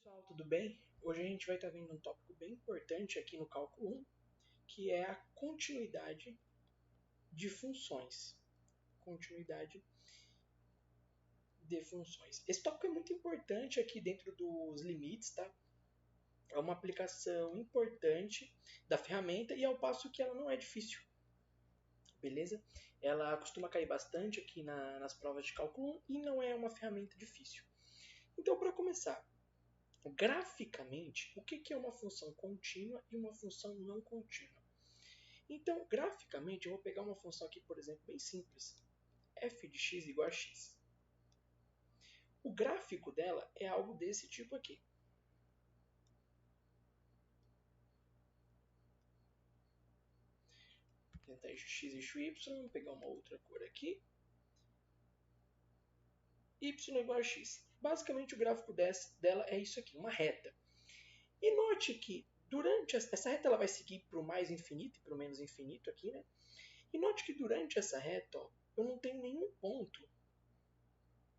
Pessoal, tudo bem? Hoje a gente vai estar vendo um tópico bem importante aqui no cálculo 1, que é a continuidade de funções. Continuidade de funções. Esse tópico é muito importante aqui dentro dos limites, tá? É uma aplicação importante da ferramenta e ao passo que ela não é difícil, beleza? Ela costuma cair bastante aqui nas provas de cálculo 1 e não é uma ferramenta difícil. Então, para começar, graficamente, o que é uma função contínua e uma função não contínua? Então, graficamente, eu vou pegar uma função aqui, por exemplo, bem simples. f de x igual a x. O gráfico dela é algo desse tipo aqui. Vou tentar x eixo y, vou pegar uma outra cor aqui. Y igual a x. Basicamente, o gráfico dela é isso aqui, uma reta. E note que durante essa reta ela vai seguir para o mais infinito e para o menos infinito aqui, né? E note que durante essa reta, ó, eu não tenho nenhum ponto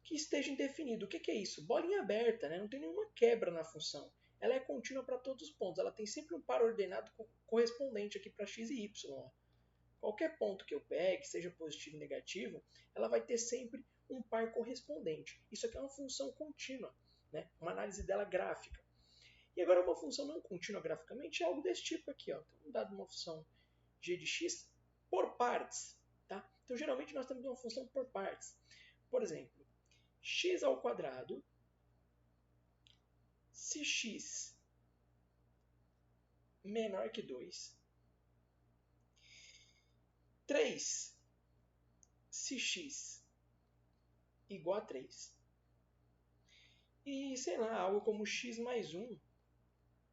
que esteja indefinido. O que é isso? Bolinha aberta, né? Não tem nenhuma quebra na função. Ela é contínua para todos os pontos. Ela tem sempre um par ordenado correspondente aqui para x e y. Ó. Qualquer ponto que eu pegue, seja positivo ou negativo, ela vai ter sempre um par correspondente. Isso aqui é uma função contínua, né? Uma análise dela gráfica. E agora uma função não contínua graficamente é algo desse tipo aqui. Ó. Então, dado uma função g de x por partes. Tá? Então, geralmente, nós temos uma função por partes. Por exemplo, x ao quadrado, se x menor que 2, 3, se x igual a 3, e, sei lá, algo como x mais 1,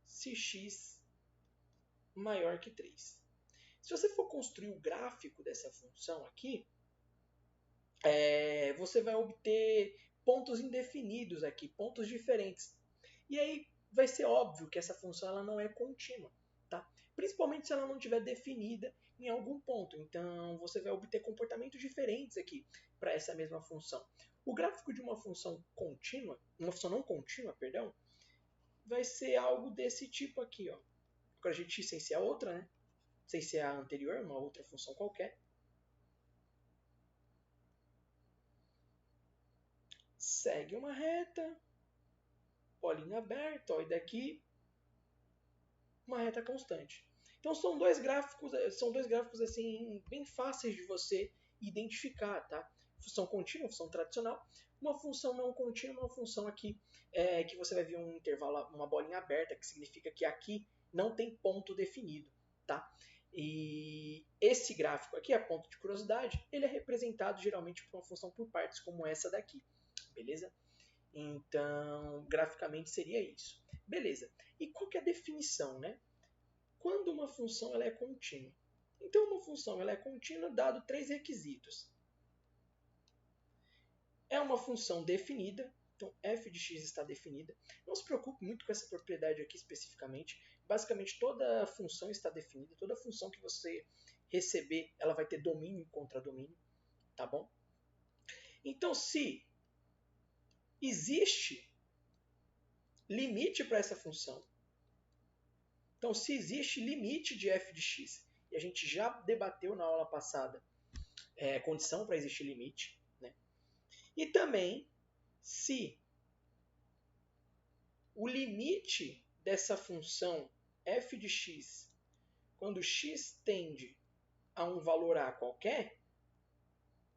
se x maior que 3. Se você for construir o gráfico dessa função aqui, você vai obter pontos indefinidos aqui, pontos diferentes. E aí vai ser óbvio que essa função ela não é contínua, tá? Principalmente se ela não estiver definida em algum ponto. Então você vai obter comportamentos diferentes aqui para essa mesma função. O gráfico de uma função contínua, uma função não contínua, perdão, vai ser algo desse tipo aqui, ó. Agora a gente sem ser a outra, né? Sem ser a anterior, uma outra função qualquer. Segue uma reta, bolinha aberta, ó, e daqui uma reta constante. Então são dois gráficos assim bem fáceis de você identificar, tá? Função contínua, função tradicional, uma função não contínua, uma função aqui que você vai ver um intervalo, uma bolinha aberta, que significa que aqui não tem ponto definido, tá? E esse gráfico aqui, a ponto de curiosidade, ele é representado geralmente por uma função por partes como essa daqui, beleza? Então, graficamente seria isso. Beleza. E qual que é a definição, né? Quando uma função ela é contínua? Então, uma função ela é contínua dado três requisitos. É uma função definida, então f de x está definida. Não se preocupe muito com essa propriedade aqui especificamente. Basicamente, toda função está definida. Toda função que você receber, ela vai ter domínio e contradomínio, tá bom? Então, se existe limite para essa função, então, se existe limite de f de x, e a gente já debateu na aula passada condição para existir limite, né? E também se o limite dessa função f de x, quando x tende a um valor a qualquer,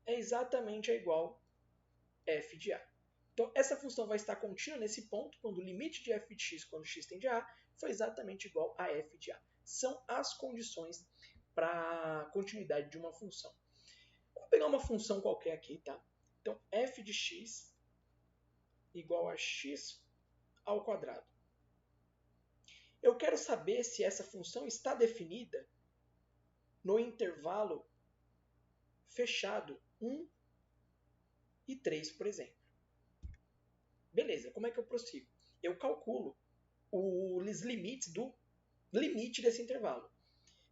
é exatamente igual a f de a. Então, essa função vai estar contínua nesse ponto, quando o limite de f de x, quando x tende a foi exatamente igual a f de a. São as condições para a continuidade de uma função. Vamos pegar uma função qualquer aqui, tá? Então, f de x igual a x ao quadrado. Eu quero saber se essa função está definida no intervalo fechado 1 e 3, por exemplo. Beleza, como é que eu prossigo? Eu calculo os limites do limite desse intervalo.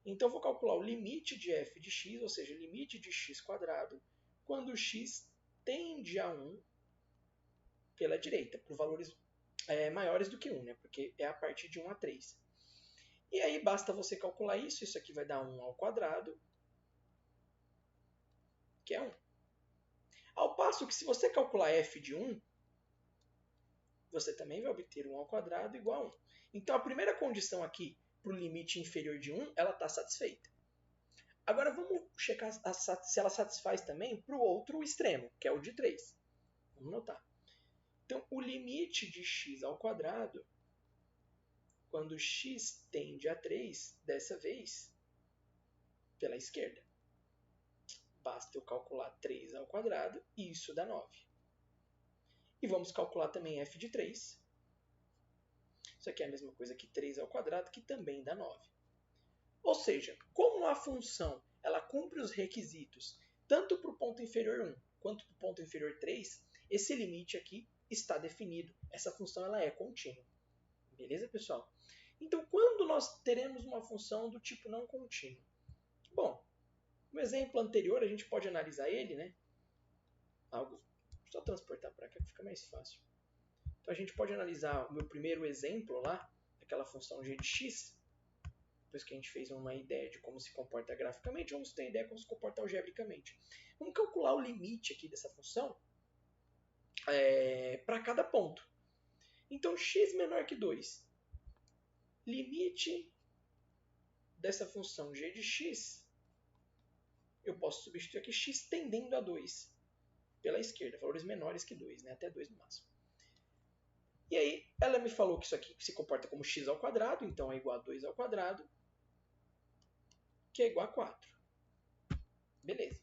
Então, eu vou calcular o limite de f de x, ou seja, limite de x quadrado, quando x tende a 1 pela direita, para valores maiores do que 1, né? Porque é a partir de 1 a 3. E aí basta você calcular isso. Isso aqui vai dar 1 ao quadrado, que é 1. Ao passo que se você calcular f de 1, você também vai obter 1 ao quadrado igual a 1. Então a primeira condição aqui para o limite inferior de 1, ela está satisfeita. Agora vamos checar se ela satisfaz também para o outro extremo, que é o de 3. Vamos notar. Então o limite de x ao quadrado, quando x tende a 3, dessa vez, pela esquerda. Basta eu calcular 3 ao quadrado e isso dá 9. E vamos calcular também f de 3. Isso aqui é a mesma coisa que 3 ao quadrado, que também dá 9. Ou seja, como a função ela cumpre os requisitos tanto para o ponto inferior 1 quanto para o ponto inferior 3, esse limite aqui está definido. Essa função ela é contínua. Beleza, pessoal? Então, quando nós teremos uma função do tipo não contínuo? Bom, no exemplo anterior, a gente pode analisar ele, né? Só transportar para cá que fica mais fácil. Então, a gente pode analisar o meu primeiro exemplo lá, aquela função g de x. Depois que a gente fez uma ideia de como se comporta graficamente, vamos ter ideia de como se comporta algebricamente. Vamos calcular o limite aqui dessa função para cada ponto. Então, x menor que 2. Limite dessa função g de x, eu posso substituir aqui x tendendo a 2 pela esquerda, valores menores que 2, né? Até 2 no máximo. E aí, ela me falou que isso aqui se comporta como x ao quadrado, então é igual a 2 ao quadrado, que é igual a 4. Beleza.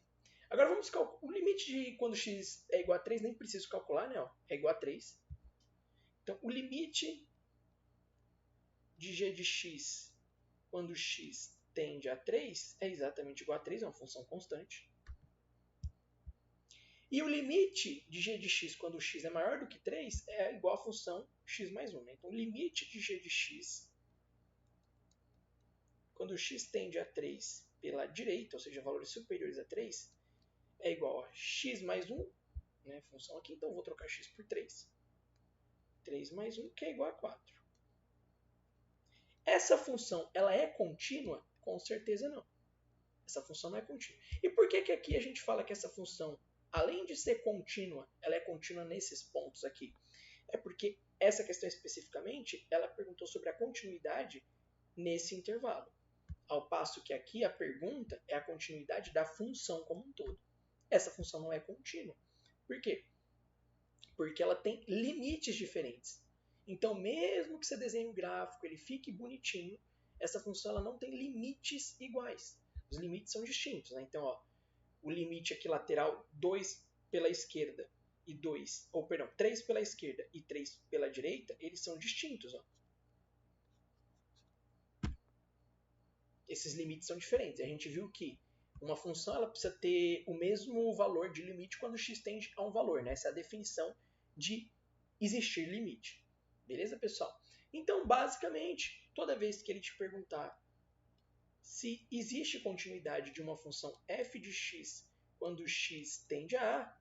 Agora vamos calcular. O limite de quando x é igual a 3, nem preciso calcular, né? É igual a 3. Então, o limite de g de x quando x tende a 3 é exatamente igual a 3, é uma função constante. E o limite de g de x quando x é maior do que 3 é igual à função x mais 1. Né? Então, o limite de g de x quando x tende a 3 pela direita, ou seja, valores superiores a 3, é igual a x mais 1, né, função aqui, então eu vou trocar x por 3. 3 mais 1, que é igual a 4. Essa função, ela é contínua? Com certeza não. Essa função não é contínua. E por que aqui a gente fala que essa função, além de ser contínua, ela é contínua nesses pontos aqui? É porque essa questão especificamente, ela perguntou sobre a continuidade nesse intervalo. Ao passo que aqui a pergunta é a continuidade da função como um todo. Essa função não é contínua. Por quê? Porque ela tem limites diferentes. Então, mesmo que você desenhe um gráfico, ele fique bonitinho, essa função ela não tem limites iguais. Os limites são distintos. Né? Então, o limite aqui lateral, 2 pela esquerda e 3 pela esquerda e 3 pela direita, eles são distintos. Esses limites são diferentes. A gente viu que uma função ela precisa ter o mesmo valor de limite quando x tende a um valor. Né? Essa é a definição de existir limite. Beleza, pessoal? Então, basicamente, toda vez que ele te perguntar se existe continuidade de uma função f de x quando x tende a A,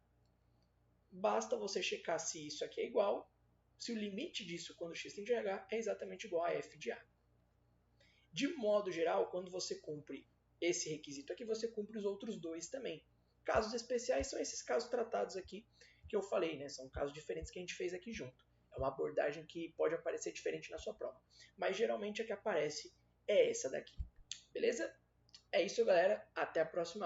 basta você checar se isso aqui é igual, se o limite disso quando x tende a H é exatamente igual a f de A. De modo geral, quando você cumpre esse requisito aqui, você cumpre os outros dois também. Casos especiais são esses casos tratados aqui que eu falei, né? São casos diferentes que a gente fez aqui junto. É uma abordagem que pode aparecer diferente na sua prova. Mas geralmente a que aparece é essa daqui. Beleza? É isso, galera. Até a próxima.